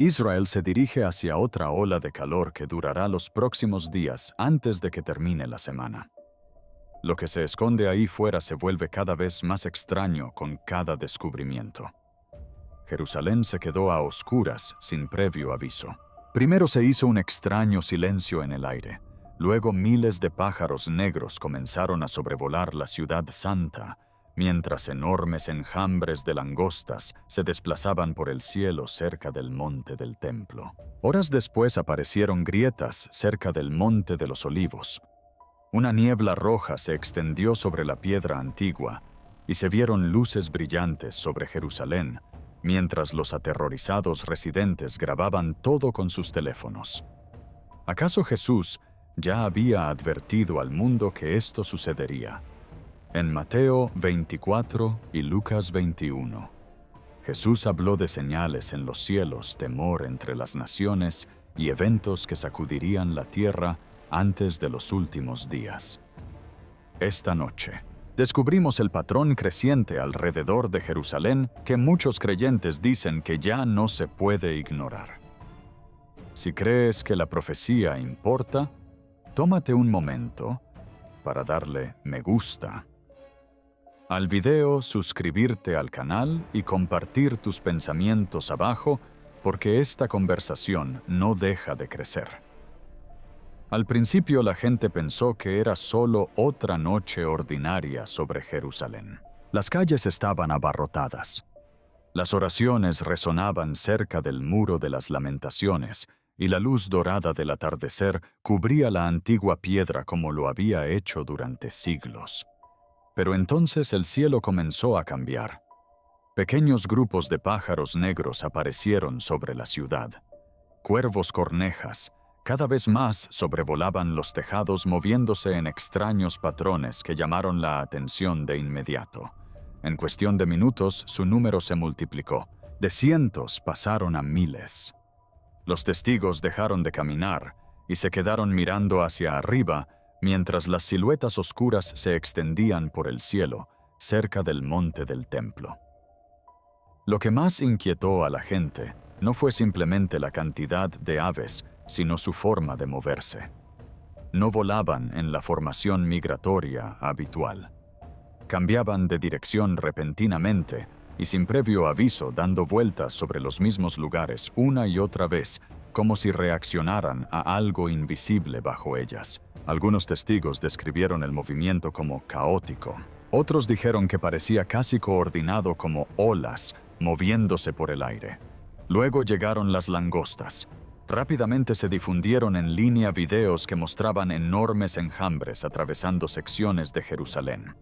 Israel se dirige hacia otra ola de calor que durará los próximos días antes de que termine la semana. Lo que se esconde ahí fuera se vuelve cada vez más extraño con cada descubrimiento. Jerusalén se quedó a oscuras sin previo aviso. Primero se hizo un extraño silencio en el aire. Luego miles de pájaros negros comenzaron a sobrevolar la ciudad santa, mientras enormes enjambres de langostas se desplazaban por el cielo cerca del monte del templo. Horas después aparecieron grietas cerca del monte de los olivos. Una niebla roja se extendió sobre la piedra antigua y se vieron luces brillantes sobre Jerusalén, mientras los aterrorizados residentes grababan todo con sus teléfonos. ¿Acaso Jesús ya había advertido al mundo que esto sucedería? En Mateo 24 y Lucas 21, Jesús habló de señales en los cielos, temor entre las naciones y eventos que sacudirían la tierra antes de los últimos días. Esta noche, descubrimos el patrón creciente alrededor de Jerusalén que muchos creyentes dicen que ya no se puede ignorar. Si crees que la profecía importa, tómate un momento para darle me gusta al video, suscribirte al canal y compartir tus pensamientos abajo, porque esta conversación no deja de crecer. Al principio la gente pensó que era solo otra noche ordinaria sobre Jerusalén. Las calles estaban abarrotadas. Las oraciones resonaban cerca del muro de las lamentaciones y la luz dorada del atardecer cubría la antigua piedra como lo había hecho durante siglos. Pero entonces el cielo comenzó a cambiar. Pequeños grupos de pájaros negros aparecieron sobre la ciudad. Cuervos cornejas cada vez más sobrevolaban los tejados moviéndose en extraños patrones que llamaron la atención de inmediato. En cuestión de minutos, su número se multiplicó. De cientos pasaron a miles. Los testigos dejaron de caminar y se quedaron mirando hacia arriba mientras las siluetas oscuras se extendían por el cielo, cerca del monte del templo. Lo que más inquietó a la gente no fue simplemente la cantidad de aves, sino su forma de moverse. No volaban en la formación migratoria habitual. Cambiaban de dirección repentinamente y sin previo aviso, dando vueltas sobre los mismos lugares una y otra vez, como si reaccionaran a algo invisible bajo ellas. Algunos testigos describieron el movimiento como caótico. Otros dijeron que parecía casi coordinado como olas moviéndose por el aire. Luego llegaron las langostas. Rápidamente se difundieron en línea videos que mostraban enormes enjambres atravesando secciones de Jerusalén.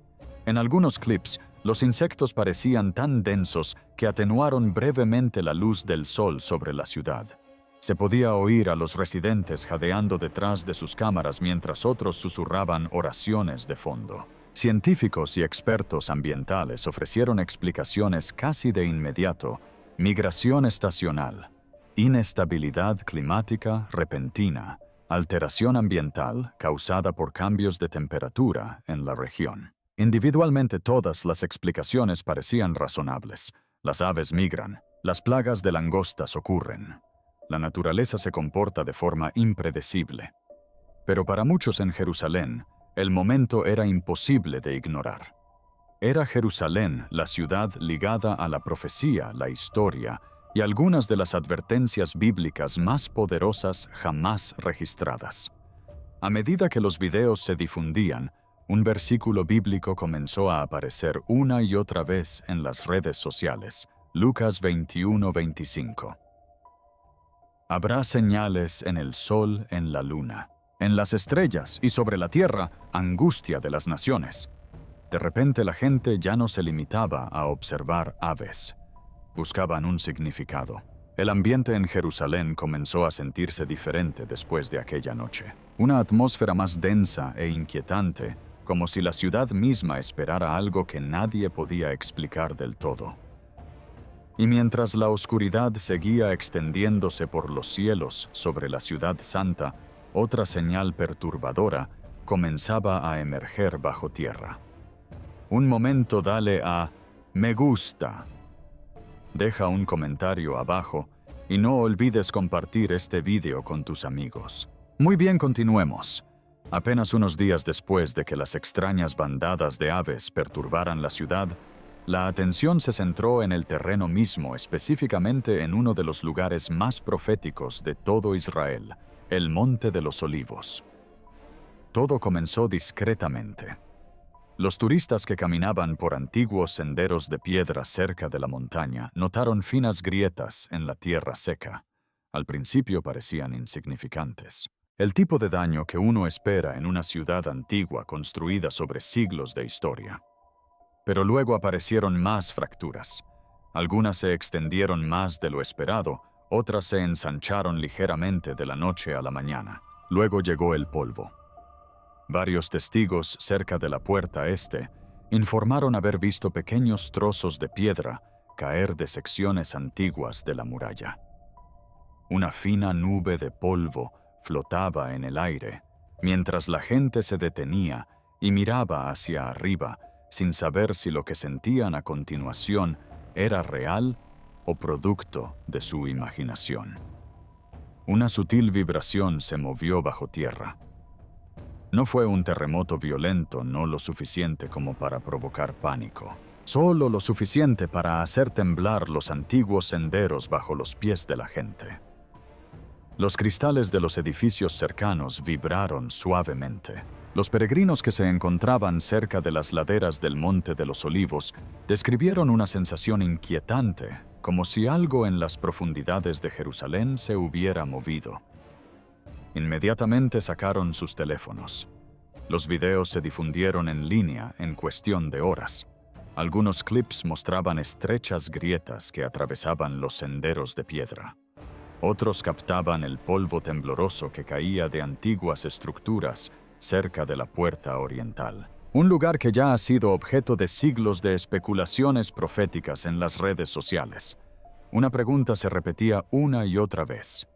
En algunos clips, los insectos parecían tan densos que atenuaron brevemente la luz del sol sobre la ciudad. Se podía oír a los residentes jadeando detrás de sus cámaras mientras otros susurraban oraciones de fondo. Científicos y expertos ambientales ofrecieron explicaciones casi de inmediato: migración estacional, inestabilidad climática repentina, alteración ambiental causada por cambios de temperatura en la región. Individualmente todas las explicaciones parecían razonables. Las aves migran, las plagas de langostas ocurren. La naturaleza se comporta de forma impredecible. Pero para muchos en Jerusalén, el momento era imposible de ignorar. Era Jerusalén la ciudad ligada a la profecía, la historia y algunas de las advertencias bíblicas más poderosas jamás registradas. A medida que los videos se difundían, un versículo bíblico comenzó a aparecer una y otra vez en las redes sociales. Lucas 21:25. Habrá señales en el sol, en la luna, en las estrellas y sobre la tierra, angustia de las naciones. De repente la gente ya no se limitaba a observar aves. Buscaban un significado. El ambiente en Jerusalén comenzó a sentirse diferente después de aquella noche. Una atmósfera más densa e inquietante, como si la ciudad misma esperara algo que nadie podía explicar del todo. Y mientras la oscuridad seguía extendiéndose por los cielos sobre la ciudad santa, otra señal perturbadora comenzaba a emerger bajo tierra. Un momento, dale a me gusta. Deja un comentario abajo y no olvides compartir este video con tus amigos. Muy bien, continuemos. Apenas unos días después de que las extrañas bandadas de aves perturbaran la ciudad, la atención se centró en el terreno mismo, específicamente en uno de los lugares más proféticos de todo Israel, el Monte de los Olivos. Todo comenzó discretamente. Los turistas que caminaban por antiguos senderos de piedra cerca de la montaña notaron finas grietas en la tierra seca. Al principio parecían insignificantes. El tipo de daño que uno espera en una ciudad antigua construida sobre siglos de historia. Pero luego aparecieron más fracturas. Algunas se extendieron más de lo esperado, otras se ensancharon ligeramente de la noche a la mañana. Luego llegó el polvo. Varios testigos cerca de la puerta este informaron haber visto pequeños trozos de piedra caer de secciones antiguas de la muralla. Una fina nube de polvo flotaba en el aire, mientras la gente se detenía y miraba hacia arriba sin saber si lo que sentían a continuación era real o producto de su imaginación. Una sutil vibración se movió bajo tierra. No fue un terremoto violento, no lo suficiente como para provocar pánico. Solo lo suficiente para hacer temblar los antiguos senderos bajo los pies de la gente. Los cristales de los edificios cercanos vibraron suavemente. Los peregrinos que se encontraban cerca de las laderas del Monte de los Olivos describieron una sensación inquietante, como si algo en las profundidades de Jerusalén se hubiera movido. Inmediatamente sacaron sus teléfonos. Los videos se difundieron en línea en cuestión de horas. Algunos clips mostraban estrechas grietas que atravesaban los senderos de piedra. Otros captaban el polvo tembloroso que caía de antiguas estructuras cerca de la puerta oriental. Un lugar que ya ha sido objeto de siglos de especulaciones proféticas en las redes sociales. Una pregunta se repetía una y otra vez.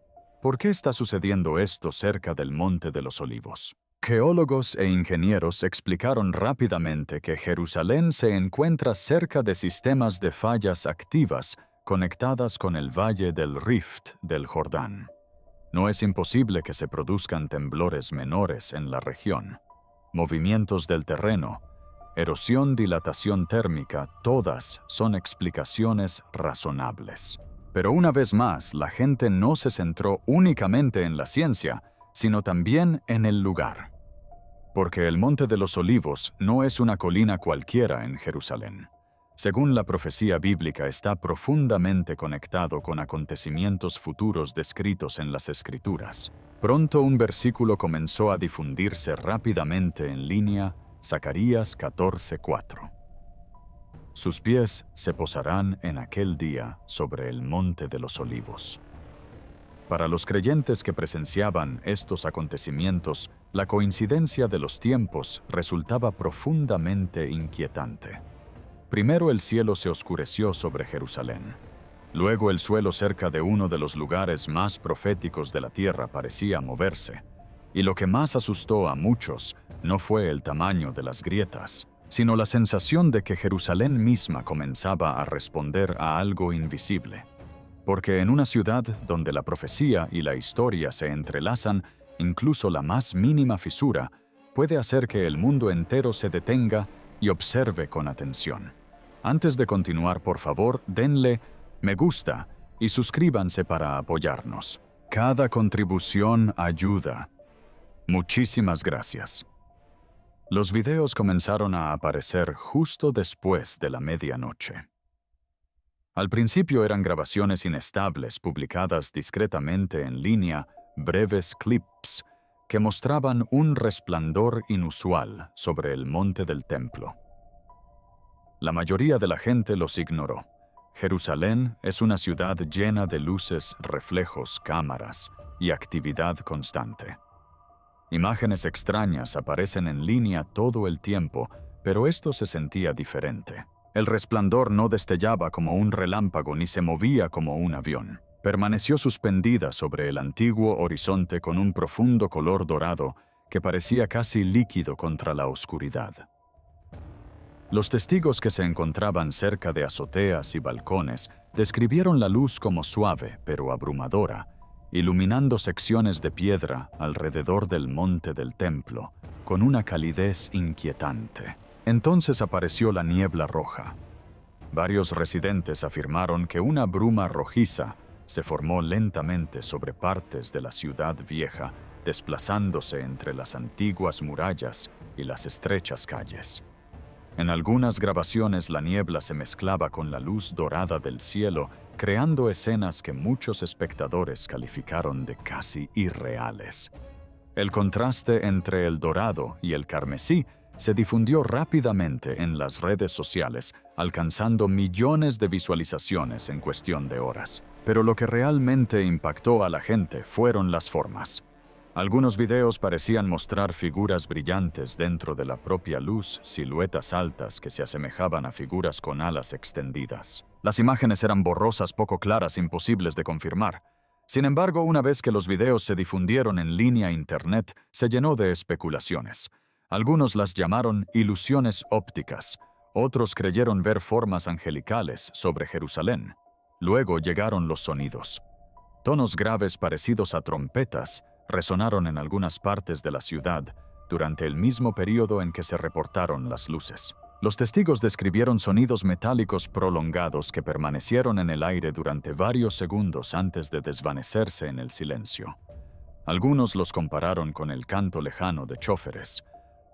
¿Por qué está sucediendo esto cerca del Monte de los Olivos? Geólogos e ingenieros explicaron rápidamente que Jerusalén se encuentra cerca de sistemas de fallas activas conectadas con el valle del Rift del Jordán. No es imposible que se produzcan temblores menores en la región. Movimientos del terreno, erosión, dilatación térmica, todas son explicaciones razonables. Pero una vez más, la gente no se centró únicamente en la ciencia, sino también en el lugar. Porque el Monte de los Olivos no es una colina cualquiera en Jerusalén. Según la profecía bíblica, está profundamente conectado con acontecimientos futuros descritos en las Escrituras. Pronto un versículo comenzó a difundirse rápidamente en línea, Zacarías 14:4. Sus pies se posarán en aquel día sobre el Monte de los Olivos. Para los creyentes que presenciaban estos acontecimientos, la coincidencia de los tiempos resultaba profundamente inquietante. Primero el cielo se oscureció sobre Jerusalén. Luego el suelo cerca de uno de los lugares más proféticos de la tierra parecía moverse. Y lo que más asustó a muchos no fue el tamaño de las grietas, sino la sensación de que Jerusalén misma comenzaba a responder a algo invisible. Porque en una ciudad donde la profecía y la historia se entrelazan, incluso la más mínima fisura puede hacer que el mundo entero se detenga y observe con atención. Antes de continuar, por favor, denle me gusta y suscríbanse para apoyarnos. Cada contribución ayuda. Muchísimas gracias. Los videos comenzaron a aparecer justo después de la medianoche. Al principio eran grabaciones inestables publicadas discretamente en línea, breves clips que mostraban un resplandor inusual sobre el monte del templo. La mayoría de la gente los ignoró. Jerusalén es una ciudad llena de luces, reflejos, cámaras y actividad constante. Imágenes extrañas aparecen en línea todo el tiempo, pero esto se sentía diferente. El resplandor no destellaba como un relámpago ni se movía como un avión. Permaneció suspendida sobre el antiguo horizonte con un profundo color dorado que parecía casi líquido contra la oscuridad. Los testigos que se encontraban cerca de azoteas y balcones describieron la luz como suave pero abrumadora, iluminando secciones de piedra alrededor del monte del templo, con una calidez inquietante. Entonces apareció la niebla roja. Varios residentes afirmaron que una bruma rojiza se formó lentamente sobre partes de la ciudad vieja, desplazándose entre las antiguas murallas y las estrechas calles. En algunas grabaciones la niebla se mezclaba con la luz dorada del cielo, creando escenas que muchos espectadores calificaron de casi irreales. El contraste entre el dorado y el carmesí se difundió rápidamente en las redes sociales, alcanzando millones de visualizaciones en cuestión de horas. Pero lo que realmente impactó a la gente fueron las formas. Algunos videos parecían mostrar figuras brillantes dentro de la propia luz, siluetas altas que se asemejaban a figuras con alas extendidas. Las imágenes eran borrosas, poco claras, imposibles de confirmar. Sin embargo, una vez que los videos se difundieron en línea Internet, se llenó de especulaciones. Algunos las llamaron ilusiones ópticas, otros creyeron ver formas angelicales sobre Jerusalén. Luego llegaron los sonidos. Tonos graves parecidos a trompetas resonaron en algunas partes de la ciudad durante el mismo periodo en que se reportaron las luces. Los testigos describieron sonidos metálicos prolongados que permanecieron en el aire durante varios segundos antes de desvanecerse en el silencio. Algunos los compararon con el canto lejano de chóferes.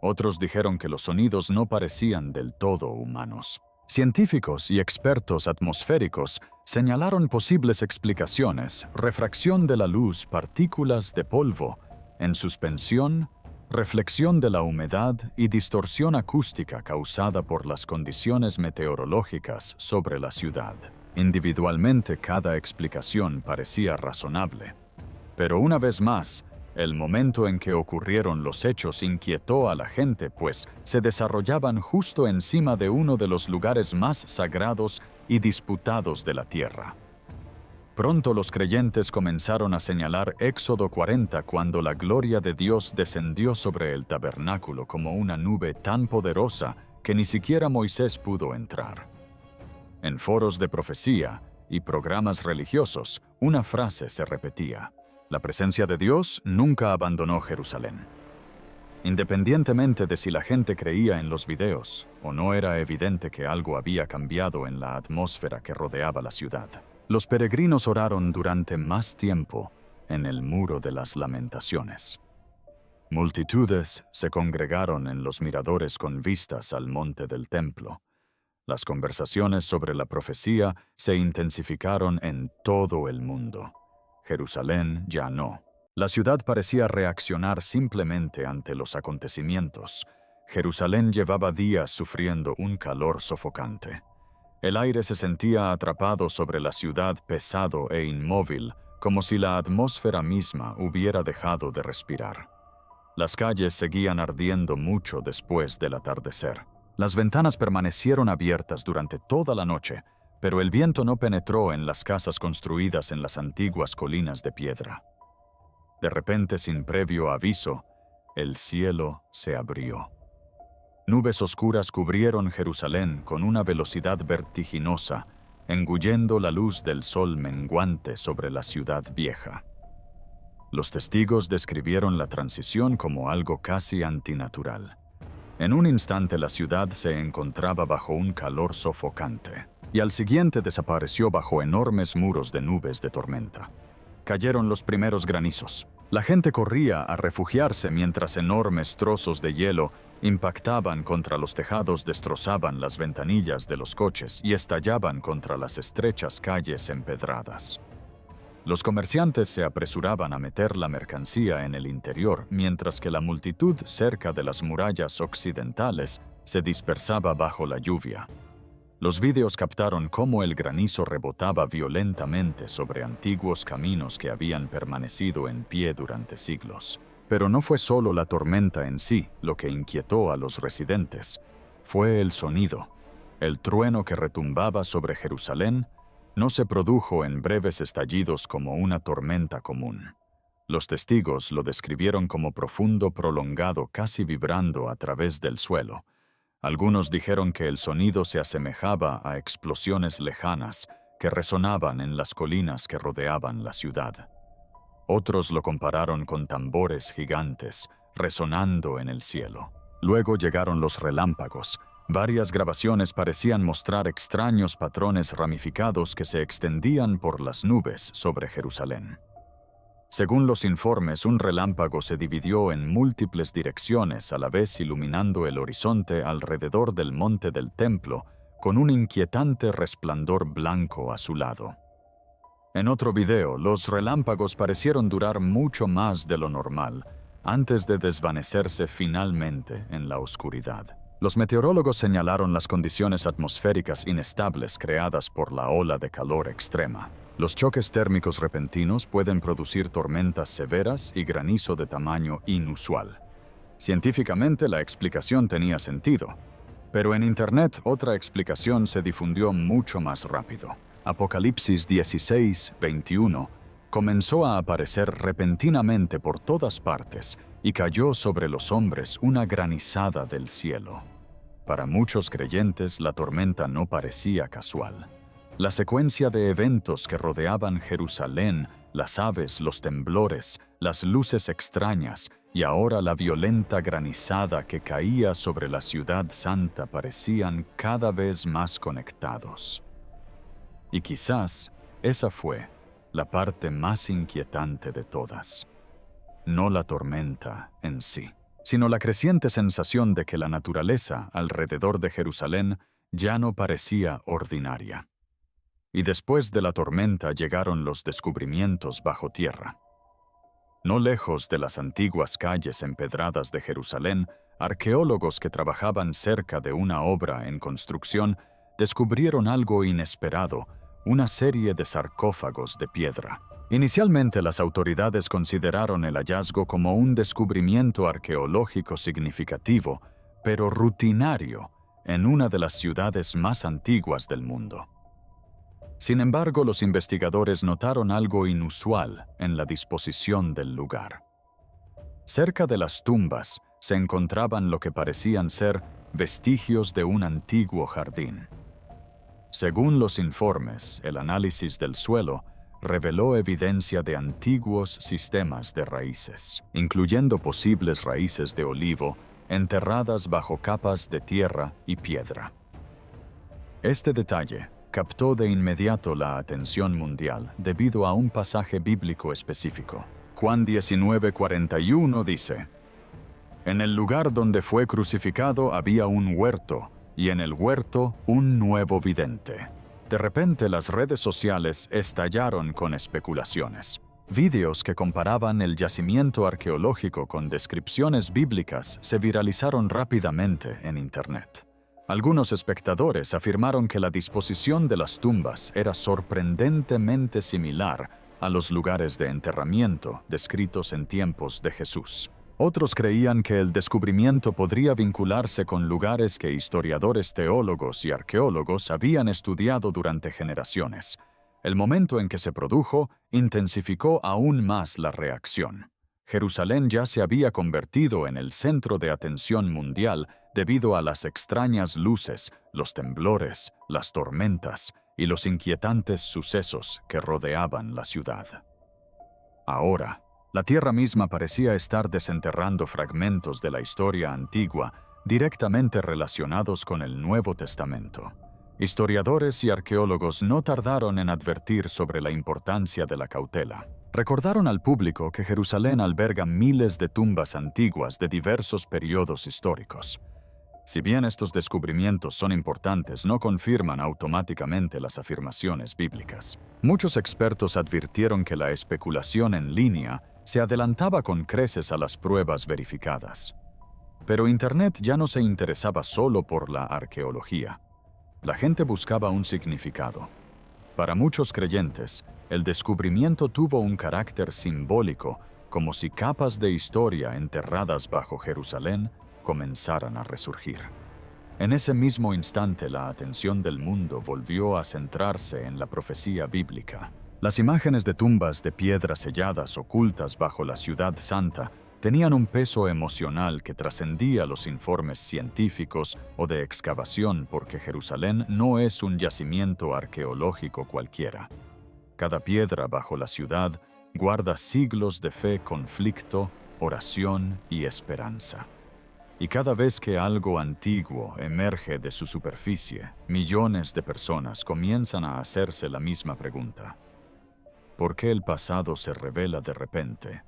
Otros dijeron que los sonidos no parecían del todo humanos. Científicos y expertos atmosféricos señalaron posibles explicaciones: refracción de la luz, partículas de polvo en suspensión, reflexión de la humedad y distorsión acústica causada por las condiciones meteorológicas sobre la ciudad. Individualmente, cada explicación parecía razonable. Pero una vez más, el momento en que ocurrieron los hechos inquietó a la gente, pues se desarrollaban justo encima de uno de los lugares más sagrados y disputados de la tierra. Pronto los creyentes comenzaron a señalar Éxodo 40 cuando la gloria de Dios descendió sobre el tabernáculo como una nube tan poderosa que ni siquiera Moisés pudo entrar. En foros de profecía y programas religiosos, una frase se repetía: la presencia de Dios nunca abandonó Jerusalén. Independientemente de si la gente creía en los videos o no, era evidente que algo había cambiado en la atmósfera que rodeaba la ciudad. Los peregrinos oraron durante más tiempo en el Muro de las Lamentaciones. Multitudes se congregaron en los miradores con vistas al monte del templo. Las conversaciones sobre la profecía se intensificaron en todo el mundo. Jerusalén ya no. La ciudad parecía reaccionar simplemente ante los acontecimientos. Jerusalén llevaba días sufriendo un calor sofocante. El aire se sentía atrapado sobre la ciudad, pesado e inmóvil, como si la atmósfera misma hubiera dejado de respirar. Las calles seguían ardiendo mucho después del atardecer. Las ventanas permanecieron abiertas durante toda la noche, pero el viento no penetró en las casas construidas en las antiguas colinas de piedra. De repente, sin previo aviso, el cielo se abrió. Nubes oscuras cubrieron Jerusalén con una velocidad vertiginosa, engullendo la luz del sol menguante sobre la ciudad vieja. Los testigos describieron la transición como algo casi antinatural. En un instante la ciudad se encontraba bajo un calor sofocante, y al siguiente desapareció bajo enormes muros de nubes de tormenta. Cayeron los primeros granizos. La gente corría a refugiarse mientras enormes trozos de hielo impactaban contra los tejados, destrozaban las ventanillas de los coches y estallaban contra las estrechas calles empedradas. Los comerciantes se apresuraban a meter la mercancía en el interior, mientras que la multitud cerca de las murallas occidentales se dispersaba bajo la lluvia. Los vídeos captaron cómo el granizo rebotaba violentamente sobre antiguos caminos que habían permanecido en pie durante siglos. Pero no fue solo la tormenta en sí lo que inquietó a los residentes. Fue el sonido. El trueno que retumbaba sobre Jerusalén no se produjo en breves estallidos como una tormenta común. Los testigos lo describieron como profundo, prolongado, casi vibrando a través del suelo. Algunos dijeron que el sonido se asemejaba a explosiones lejanas que resonaban en las colinas que rodeaban la ciudad. Otros lo compararon con tambores gigantes resonando en el cielo. Luego llegaron los relámpagos. Varias grabaciones parecían mostrar extraños patrones ramificados que se extendían por las nubes sobre Jerusalén. Según los informes, un relámpago se dividió en múltiples direcciones, a la vez iluminando el horizonte alrededor del monte del templo, con un inquietante resplandor blanco a su lado. En otro video, los relámpagos parecieron durar mucho más de lo normal, antes de desvanecerse finalmente en la oscuridad. Los meteorólogos señalaron las condiciones atmosféricas inestables creadas por la ola de calor extrema. Los choques térmicos repentinos pueden producir tormentas severas y granizo de tamaño inusual. Científicamente, la explicación tenía sentido, pero en Internet otra explicación se difundió mucho más rápido. Apocalipsis 16:21 comenzó a aparecer repentinamente por todas partes y cayó sobre los hombres una granizada del cielo. Para muchos creyentes, la tormenta no parecía casual. La secuencia de eventos que rodeaban Jerusalén, las aves, los temblores, las luces extrañas y ahora la violenta granizada que caía sobre la ciudad santa parecían cada vez más conectados. Y quizás esa fue la parte más inquietante de todas. No la tormenta en sí, sino la creciente sensación de que la naturaleza alrededor de Jerusalén ya no parecía ordinaria. Y después de la tormenta llegaron los descubrimientos bajo tierra. No lejos de las antiguas calles empedradas de Jerusalén, arqueólogos que trabajaban cerca de una obra en construcción descubrieron algo inesperado: una serie de sarcófagos de piedra. Inicialmente, las autoridades consideraron el hallazgo como un descubrimiento arqueológico significativo, pero rutinario, en una de las ciudades más antiguas del mundo. Sin embargo, los investigadores notaron algo inusual en la disposición del lugar. Cerca de las tumbas se encontraban lo que parecían ser vestigios de un antiguo jardín. Según los informes, el análisis del suelo reveló evidencia de antiguos sistemas de raíces, incluyendo posibles raíces de olivo enterradas bajo capas de tierra y piedra. Este detalle captó de inmediato la atención mundial debido a un pasaje bíblico específico. Juan 19:41 dice: «En el lugar donde fue crucificado había un huerto, y en el huerto un nuevo vidente». De repente, las redes sociales estallaron con especulaciones. Videos que comparaban el yacimiento arqueológico con descripciones bíblicas se viralizaron rápidamente en Internet. Algunos espectadores afirmaron que la disposición de las tumbas era sorprendentemente similar a los lugares de enterramiento descritos en tiempos de Jesús. Otros creían que el descubrimiento podría vincularse con lugares que historiadores, teólogos y arqueólogos habían estudiado durante generaciones. El momento en que se produjo intensificó aún más la reacción. Jerusalén ya se había convertido en el centro de atención mundial debido a las extrañas luces, los temblores, las tormentas y los inquietantes sucesos que rodeaban la ciudad. Ahora, la tierra misma parecía estar desenterrando fragmentos de la historia antigua directamente relacionados con el Nuevo Testamento. Historiadores y arqueólogos no tardaron en advertir sobre la importancia de la cautela. Recordaron al público que Jerusalén alberga miles de tumbas antiguas de diversos periodos históricos. Si bien estos descubrimientos son importantes, no confirman automáticamente las afirmaciones bíblicas. Muchos expertos advirtieron que la especulación en línea se adelantaba con creces a las pruebas verificadas. Pero Internet ya no se interesaba solo por la arqueología. La gente buscaba un significado. Para muchos creyentes, el descubrimiento tuvo un carácter simbólico, como si capas de historia enterradas bajo Jerusalén comenzaran a resurgir. En ese mismo instante, la atención del mundo volvió a centrarse en la profecía bíblica. Las imágenes de tumbas de piedra selladas ocultas bajo la ciudad santa tenían un peso emocional que trascendía los informes científicos o de excavación, porque Jerusalén no es un yacimiento arqueológico cualquiera. Cada piedra bajo la ciudad guarda siglos de fe, conflicto, oración y esperanza. Y cada vez que algo antiguo emerge de su superficie, millones de personas comienzan a hacerse la misma pregunta. ¿Por qué el pasado se revela de repente,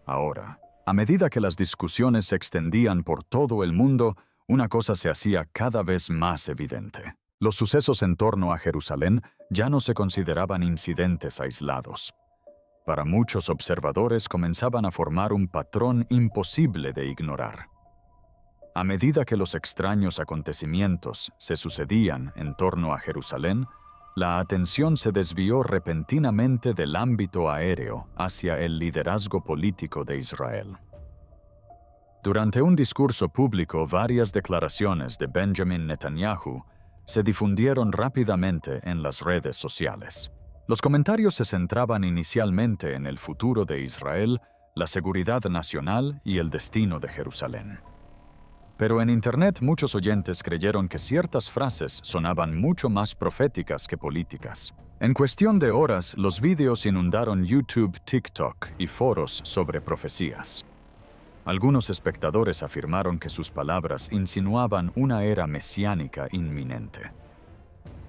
ahora? A medida que las discusiones se extendían por todo el mundo, una cosa se hacía cada vez más evidente. Los sucesos en torno a Jerusalén ya no se consideraban incidentes aislados. Para muchos observadores comenzaban a formar un patrón imposible de ignorar. A medida que los extraños acontecimientos se sucedían en torno a Jerusalén, la atención se desvió repentinamente del ámbito aéreo hacia el liderazgo político de Israel. Durante un discurso público, varias declaraciones de Benjamin Netanyahu se difundieron rápidamente en las redes sociales. Los comentarios se centraban inicialmente en el futuro de Israel, la seguridad nacional y el destino de Jerusalén. Pero en Internet muchos oyentes creyeron que ciertas frases sonaban mucho más proféticas que políticas. En cuestión de horas, los vídeos inundaron YouTube, TikTok y foros sobre profecías. Algunos espectadores afirmaron que sus palabras insinuaban una era mesiánica inminente.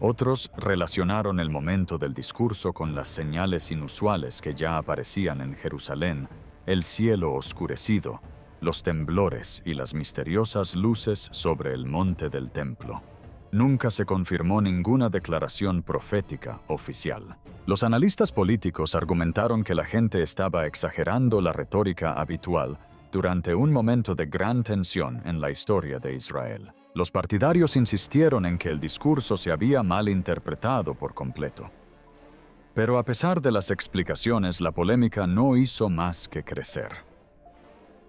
Otros relacionaron el momento del discurso con las señales inusuales que ya aparecían en Jerusalén, el cielo oscurecido, los temblores y las misteriosas luces sobre el monte del templo. Nunca se confirmó ninguna declaración profética oficial. Los analistas políticos argumentaron que la gente estaba exagerando la retórica habitual durante un momento de gran tensión en la historia de Israel. Los partidarios insistieron en que el discurso se había malinterpretado por completo. Pero a pesar de las explicaciones, la polémica no hizo más que crecer.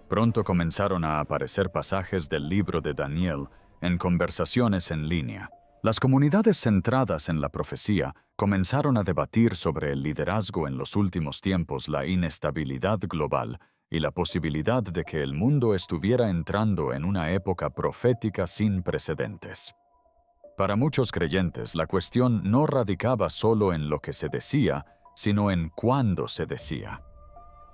Pronto comenzaron a aparecer pasajes del libro de Daniel en conversaciones en línea. Las comunidades centradas en la profecía comenzaron a debatir sobre el liderazgo en los últimos tiempos, la inestabilidad global y la posibilidad de que el mundo estuviera entrando en una época profética sin precedentes. Para muchos creyentes, la cuestión no radicaba solo en lo que se decía, sino en cuándo se decía.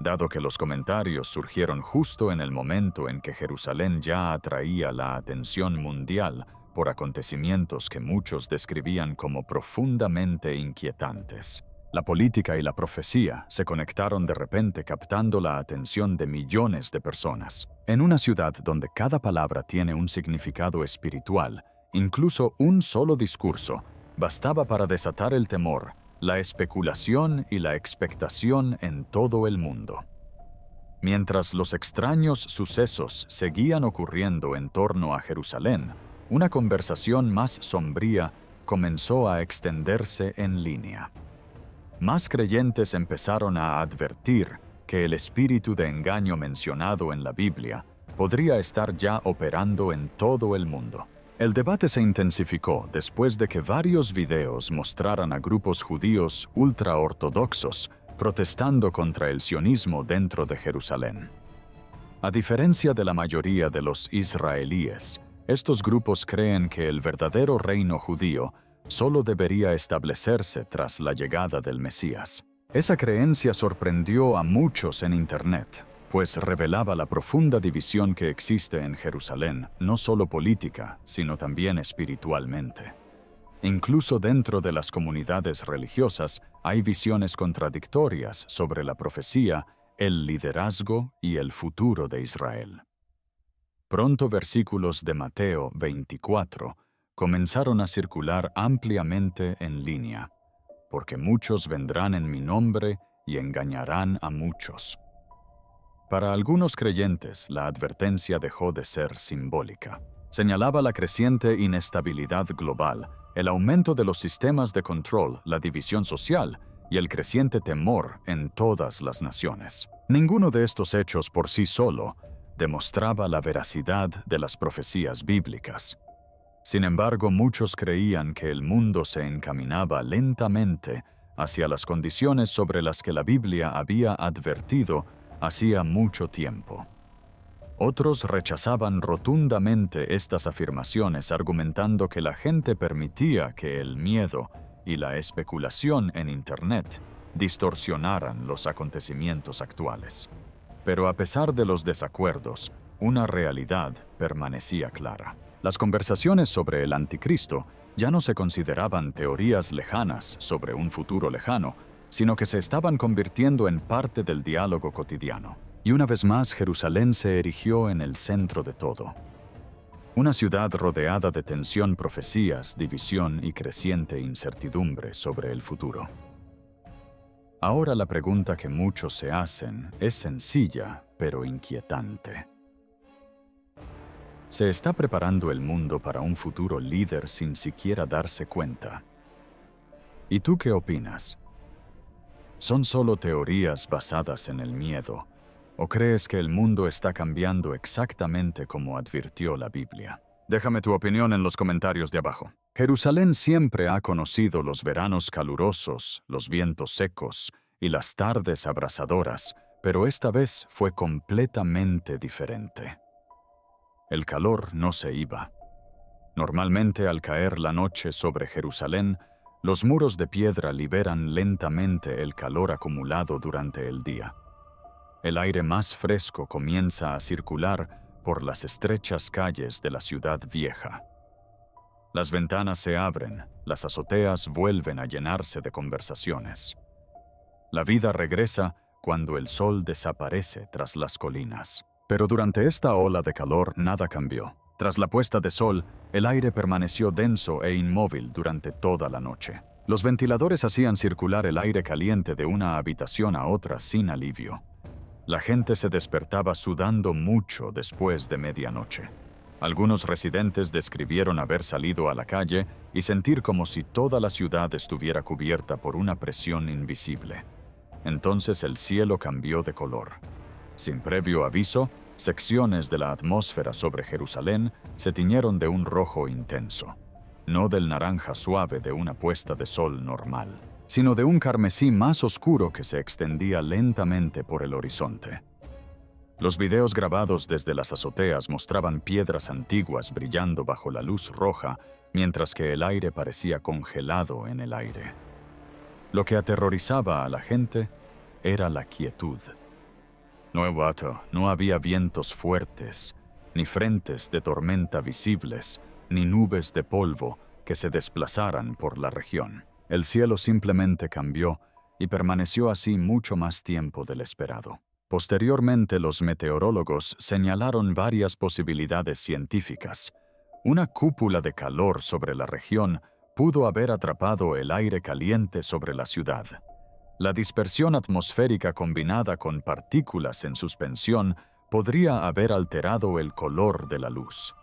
Dado que los comentarios surgieron justo en el momento en que Jerusalén ya atraía la atención mundial por acontecimientos que muchos describían como profundamente inquietantes. La política y la profecía se conectaron de repente, captando la atención de millones de personas. En una ciudad donde cada palabra tiene un significado espiritual, incluso un solo discurso bastaba para desatar el temor, la especulación y la expectación en todo el mundo. Mientras los extraños sucesos seguían ocurriendo en torno a Jerusalén, una conversación más sombría comenzó a extenderse en línea. Más creyentes empezaron a advertir que el espíritu de engaño mencionado en la Biblia podría estar ya operando en todo el mundo. El debate se intensificó después de que varios videos mostraran a grupos judíos ultraortodoxos protestando contra el sionismo dentro de Jerusalén. A diferencia de la mayoría de los israelíes, estos grupos creen que el verdadero reino judío solo debería establecerse tras la llegada del Mesías. Esa creencia sorprendió a muchos en Internet, pues revelaba la profunda división que existe en Jerusalén, no solo política, sino también espiritualmente. Incluso dentro de las comunidades religiosas hay visiones contradictorias sobre la profecía, el liderazgo y el futuro de Israel. Pronto versículos de Mateo 24 comenzaron a circular ampliamente en línea, porque muchos vendrán en mi nombre y engañarán a muchos. Para algunos creyentes, la advertencia dejó de ser simbólica. Señalaba la creciente inestabilidad global, el aumento de los sistemas de control, la división social y el creciente temor en todas las naciones. Ninguno de estos hechos por sí solo demostraba la veracidad de las profecías bíblicas. Sin embargo, muchos creían que el mundo se encaminaba lentamente hacia las condiciones sobre las que la Biblia había advertido hacía mucho tiempo. Otros rechazaban rotundamente estas afirmaciones, argumentando que la gente permitía que el miedo y la especulación en Internet distorsionaran los acontecimientos actuales. Pero a pesar de los desacuerdos, una realidad permanecía clara. Las conversaciones sobre el anticristo ya no se consideraban teorías lejanas sobre un futuro lejano, sino que se estaban convirtiendo en parte del diálogo cotidiano. Y una vez más, Jerusalén se erigió en el centro de todo. Una ciudad rodeada de tensión, profecías, división y creciente incertidumbre sobre el futuro. Ahora la pregunta que muchos se hacen es sencilla, pero inquietante. ¿Se está preparando el mundo para un futuro líder sin siquiera darse cuenta? ¿Y tú qué opinas? ¿Son solo teorías basadas en el miedo? ¿O crees que el mundo está cambiando exactamente como advirtió la Biblia? Déjame tu opinión en los comentarios de abajo. Jerusalén siempre ha conocido los veranos calurosos, los vientos secos y las tardes abrasadoras, pero esta vez fue completamente diferente. El calor no se iba. Normalmente, al caer la noche sobre Jerusalén, los muros de piedra liberan lentamente el calor acumulado durante el día. El aire más fresco comienza a circular por las estrechas calles de la ciudad vieja. Las ventanas se abren, las azoteas vuelven a llenarse de conversaciones. La vida regresa cuando el sol desaparece tras las colinas. Pero durante esta ola de calor nada cambió. Tras la puesta de sol, el aire permaneció denso e inmóvil durante toda la noche. Los ventiladores hacían circular el aire caliente de una habitación a otra sin alivio. La gente se despertaba sudando mucho después de medianoche. Algunos residentes describieron haber salido a la calle y sentir como si toda la ciudad estuviera cubierta por una presión invisible. Entonces el cielo cambió de color. Sin previo aviso, secciones de la atmósfera sobre Jerusalén se tiñeron de un rojo intenso, no del naranja suave de una puesta de sol normal, sino de un carmesí más oscuro que se extendía lentamente por el horizonte. Los videos grabados desde las azoteas mostraban piedras antiguas brillando bajo la luz roja, mientras que el aire parecía congelado en el aire. Lo que aterrorizaba a la gente era la quietud. No había vientos fuertes, ni frentes de tormenta visibles, ni nubes de polvo que se desplazaran por la región. El cielo simplemente cambió y permaneció así mucho más tiempo del esperado. Posteriormente, los meteorólogos señalaron varias posibilidades científicas. Una cúpula de calor sobre la región pudo haber atrapado el aire caliente sobre la ciudad. La dispersión atmosférica combinada con partículas en suspensión podría haber alterado el color de la luz.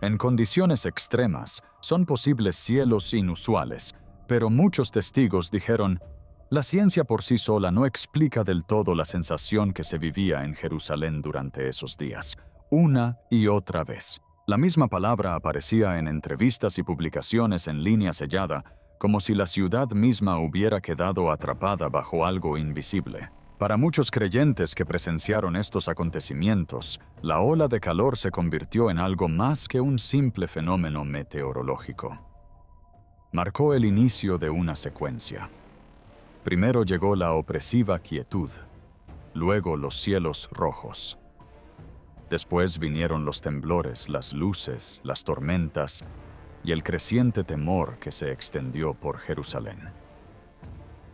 En condiciones extremas, son posibles cielos inusuales, pero muchos testigos dijeron, la ciencia por sí sola no explica del todo la sensación que se vivía en Jerusalén durante esos días, una y otra vez. La misma palabra aparecía en entrevistas y publicaciones en línea sellada, como si la ciudad misma hubiera quedado atrapada bajo algo invisible. Para muchos creyentes que presenciaron estos acontecimientos, la ola de calor se convirtió en algo más que un simple fenómeno meteorológico. Marcó el inicio de una secuencia. Primero llegó la opresiva quietud, luego los cielos rojos. Después vinieron los temblores, las luces, las tormentas y el creciente temor que se extendió por Jerusalén.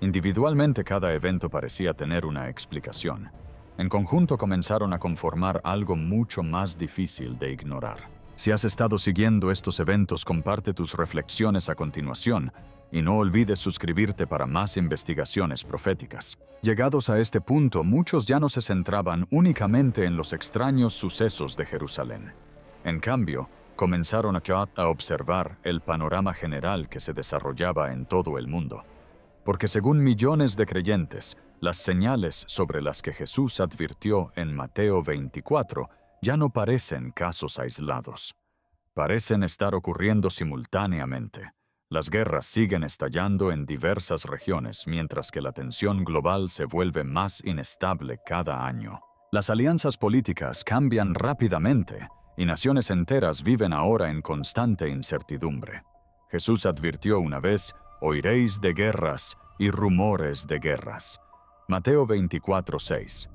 Individualmente cada evento parecía tener una explicación. En conjunto comenzaron a conformar algo mucho más difícil de ignorar. Si has estado siguiendo estos eventos, comparte tus reflexiones a continuación y no olvides suscribirte para más investigaciones proféticas. Llegados a este punto, muchos ya no se centraban únicamente en los extraños sucesos de Jerusalén. En cambio, comenzaron a observar el panorama general que se desarrollaba en todo el mundo. Porque según millones de creyentes, las señales sobre las que Jesús advirtió en Mateo 24 ya no parecen casos aislados. Parecen estar ocurriendo simultáneamente. Las guerras siguen estallando en diversas regiones, mientras que la tensión global se vuelve más inestable cada año. Las alianzas políticas cambian rápidamente y naciones enteras viven ahora en constante incertidumbre. Jesús advirtió una vez: oiréis de guerras y rumores de guerras. Mateo 24:6.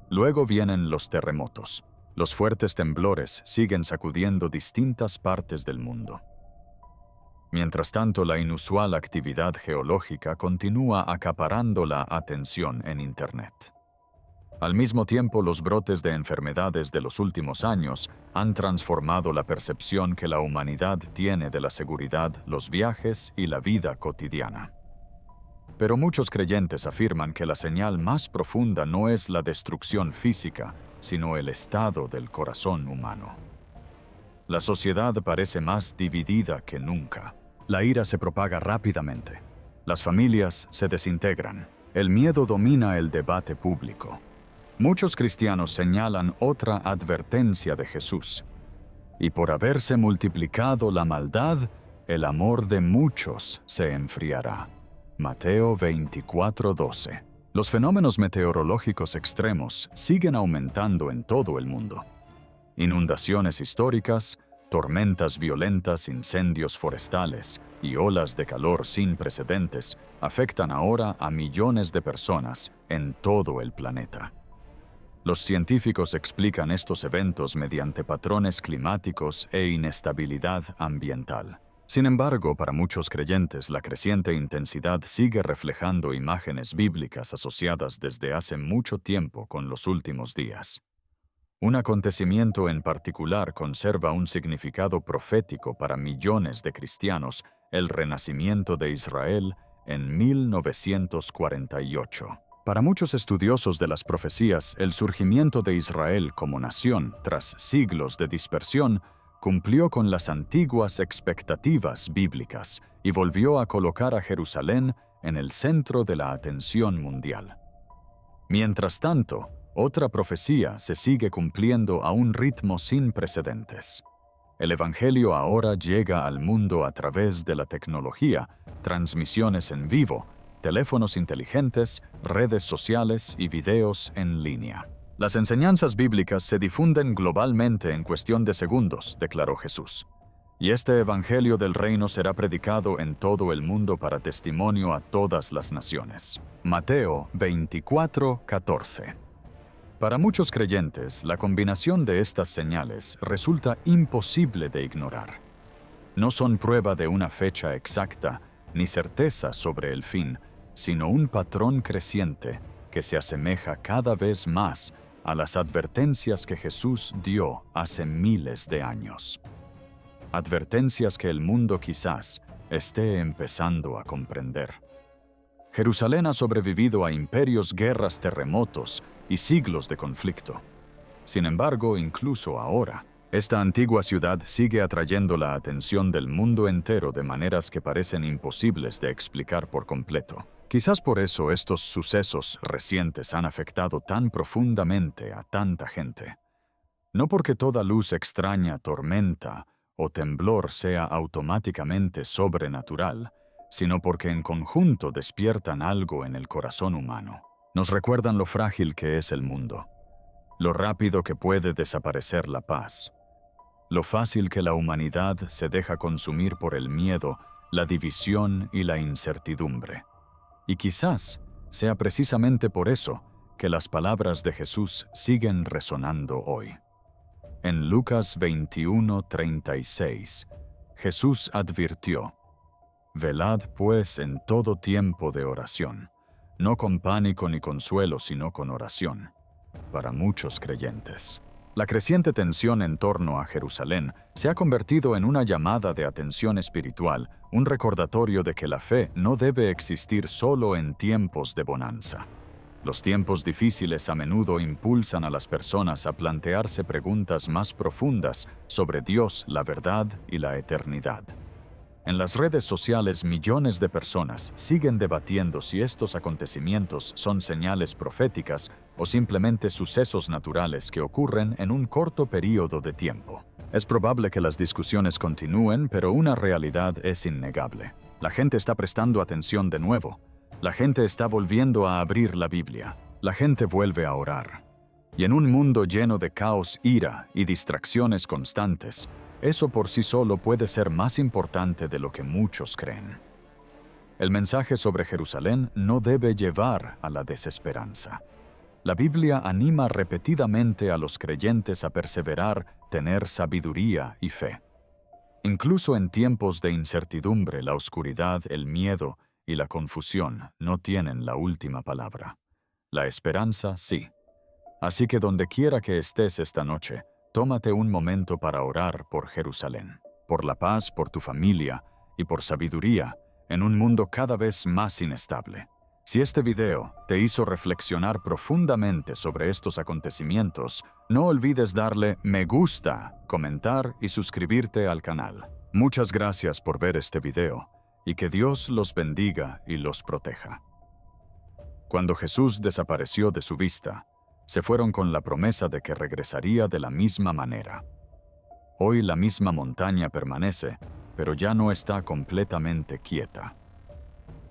Luego vienen los terremotos. Los fuertes temblores siguen sacudiendo distintas partes del mundo. Mientras tanto, la inusual actividad geológica continúa acaparando la atención en Internet. Al mismo tiempo, los brotes de enfermedades de los últimos años han transformado la percepción que la humanidad tiene de la seguridad, los viajes y la vida cotidiana. Pero muchos creyentes afirman que la señal más profunda no es la destrucción física, sino el estado del corazón humano. La sociedad parece más dividida que nunca. La ira se propaga rápidamente. Las familias se desintegran. El miedo domina el debate público. Muchos cristianos señalan otra advertencia de Jesús: y por haberse multiplicado la maldad, el amor de muchos se enfriará. Mateo 24:12. Los fenómenos meteorológicos extremos siguen aumentando en todo el mundo. Inundaciones históricas, tormentas violentas, incendios forestales y olas de calor sin precedentes afectan ahora a millones de personas en todo el planeta. Los científicos explican estos eventos mediante patrones climáticos e inestabilidad ambiental. Sin embargo, para muchos creyentes, la creciente intensidad sigue reflejando imágenes bíblicas asociadas desde hace mucho tiempo con los últimos días. Un acontecimiento en particular conserva un significado profético para millones de cristianos: el renacimiento de Israel en 1948. Para muchos estudiosos de las profecías, el surgimiento de Israel como nación, tras siglos de dispersión, cumplió con las antiguas expectativas bíblicas y volvió a colocar a Jerusalén en el centro de la atención mundial. Mientras tanto, otra profecía se sigue cumpliendo a un ritmo sin precedentes. El Evangelio ahora llega al mundo a través de la tecnología, transmisiones en vivo, teléfonos inteligentes, redes sociales y videos en línea. Las enseñanzas bíblicas se difunden globalmente en cuestión de segundos, declaró Jesús. Y este Evangelio del Reino será predicado en todo el mundo para testimonio a todas las naciones. Mateo 24:14. Para muchos creyentes, la combinación de estas señales resulta imposible de ignorar. No son prueba de una fecha exacta ni certeza sobre el fin, sino un patrón creciente que se asemeja cada vez más a las advertencias que Jesús dio hace miles de años. Advertencias que el mundo quizás esté empezando a comprender. Jerusalén ha sobrevivido a imperios, guerras, terremotos y siglos de conflicto. Sin embargo, incluso ahora, esta antigua ciudad sigue atrayendo la atención del mundo entero de maneras que parecen imposibles de explicar por completo. Quizás por eso estos sucesos recientes han afectado tan profundamente a tanta gente. No porque toda luz extraña, tormenta o temblor sea automáticamente sobrenatural, sino porque en conjunto despiertan algo en el corazón humano. Nos recuerdan lo frágil que es el mundo, lo rápido que puede desaparecer la paz, lo fácil que la humanidad se deja consumir por el miedo, la división y la incertidumbre. Y quizás sea precisamente por eso que las palabras de Jesús siguen resonando hoy. En Lucas 21:36, Jesús advirtió: velad pues en todo tiempo de oración, no con pánico ni consuelo, sino con oración. Para muchos creyentes, la creciente tensión en torno a Jerusalén se ha convertido en una llamada de atención espiritual, un recordatorio de que la fe no debe existir solo en tiempos de bonanza. Los tiempos difíciles a menudo impulsan a las personas a plantearse preguntas más profundas sobre Dios, la verdad y la eternidad. En las redes sociales, millones de personas siguen debatiendo si estos acontecimientos son señales proféticas o simplemente sucesos naturales que ocurren en un corto periodo de tiempo. Es probable que las discusiones continúen, pero una realidad es innegable. La gente está prestando atención de nuevo. La gente está volviendo a abrir la Biblia. La gente vuelve a orar. Y en un mundo lleno de caos, ira y distracciones constantes, eso por sí solo puede ser más importante de lo que muchos creen. El mensaje sobre Jerusalén no debe llevar a la desesperanza. La Biblia anima repetidamente a los creyentes a perseverar, tener sabiduría y fe. Incluso en tiempos de incertidumbre, la oscuridad, el miedo y la confusión no tienen la última palabra. La esperanza sí. Así que donde quiera que estés esta noche, tómate un momento para orar por Jerusalén, por la paz, por tu familia y por sabiduría en un mundo cada vez más inestable. Si este video te hizo reflexionar profundamente sobre estos acontecimientos, no olvides darle me gusta, comentar y suscribirte al canal. Muchas gracias por ver este video y que Dios los bendiga y los proteja. Cuando Jesús desapareció de su vista, se fueron con la promesa de que regresaría de la misma manera. Hoy la misma montaña permanece, pero ya no está completamente quieta.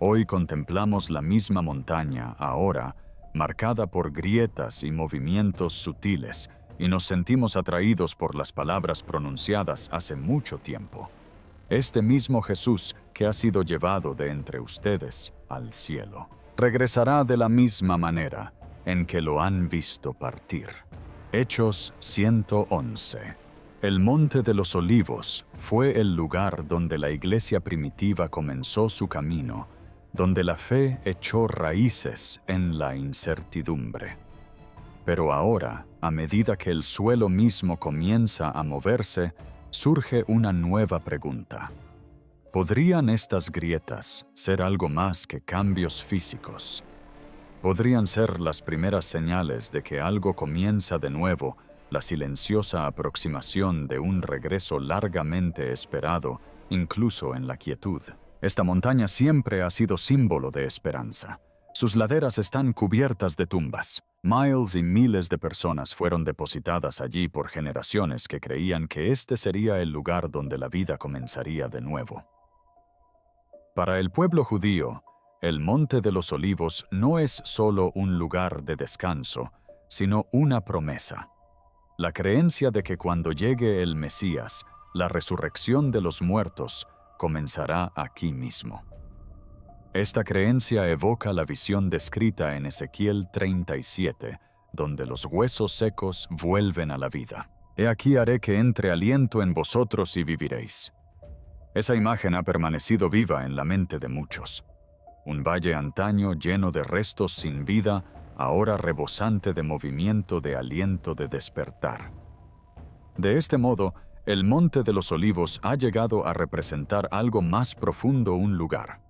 Hoy contemplamos la misma montaña, ahora, marcada por grietas y movimientos sutiles, y nos sentimos atraídos por las palabras pronunciadas hace mucho tiempo. Este mismo Jesús que ha sido llevado de entre ustedes al cielo, regresará de la misma manera en que lo han visto partir. Hechos 111. El Monte de los Olivos fue el lugar donde la iglesia primitiva comenzó su camino, donde la fe echó raíces en la incertidumbre. Pero ahora, a medida que el suelo mismo comienza a moverse, surge una nueva pregunta. ¿Podrían estas grietas ser algo más que cambios físicos? ¿Podrían ser las primeras señales de que algo comienza de nuevo, la silenciosa aproximación de un regreso largamente esperado, incluso en la quietud? Esta montaña siempre ha sido símbolo de esperanza. Sus laderas están cubiertas de tumbas. Miles y miles de personas fueron depositadas allí por generaciones que creían que este sería el lugar donde la vida comenzaría de nuevo. Para el pueblo judío, el Monte de los Olivos no es solo un lugar de descanso, sino una promesa. La creencia de que cuando llegue el Mesías, la resurrección de los muertos comenzará aquí mismo. Esta creencia evoca la visión descrita en Ezequiel 37, donde los huesos secos vuelven a la vida. He aquí haré que entre aliento en vosotros y viviréis. Esa imagen ha permanecido viva en la mente de muchos. Un valle antaño lleno de restos sin vida, ahora rebosante de movimiento, de aliento de despertar. De este modo, el Monte de los Olivos ha llegado a representar algo más profundo, un lugar